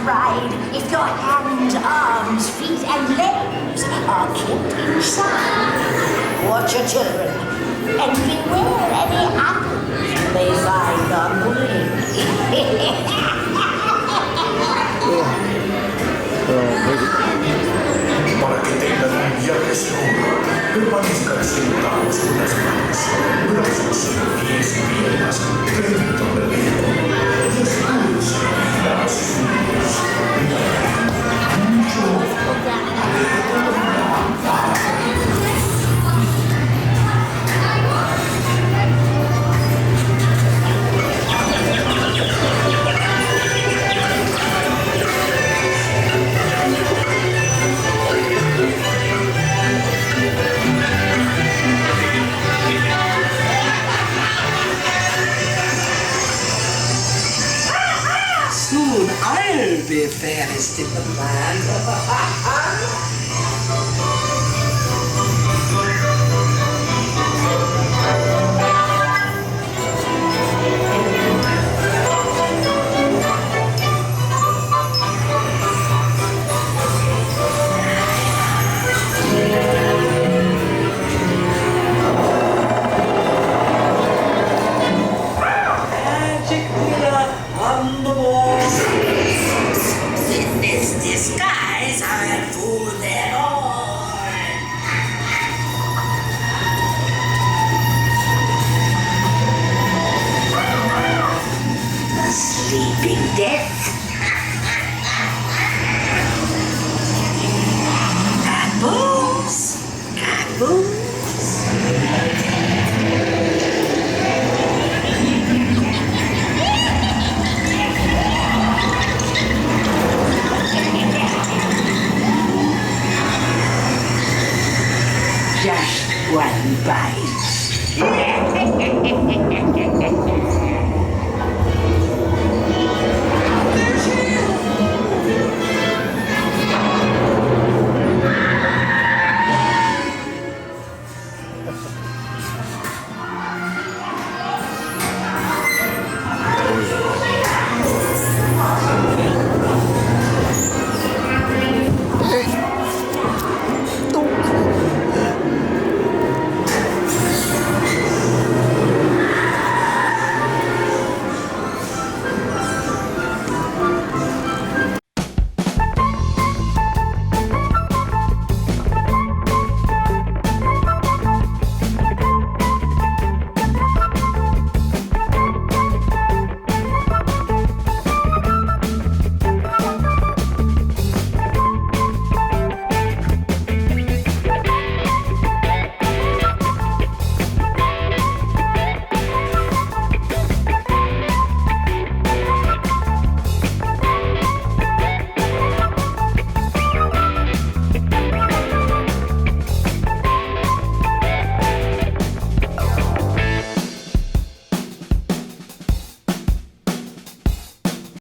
ride if your hands, arms, feet, and legs are kept inside. Watch your children, and beware any apples you may find on the way. Para que tengan un viaje seguro, permanezcan sentados con las manos, brazos, pies y piernas dentro del vehículo. Descansen las suyas. Soon I'll be fairest in the land. Magic mirror on the wall. In this disguise, I'll fool them all. The sleeping death. Apples. Apples. Just one bite.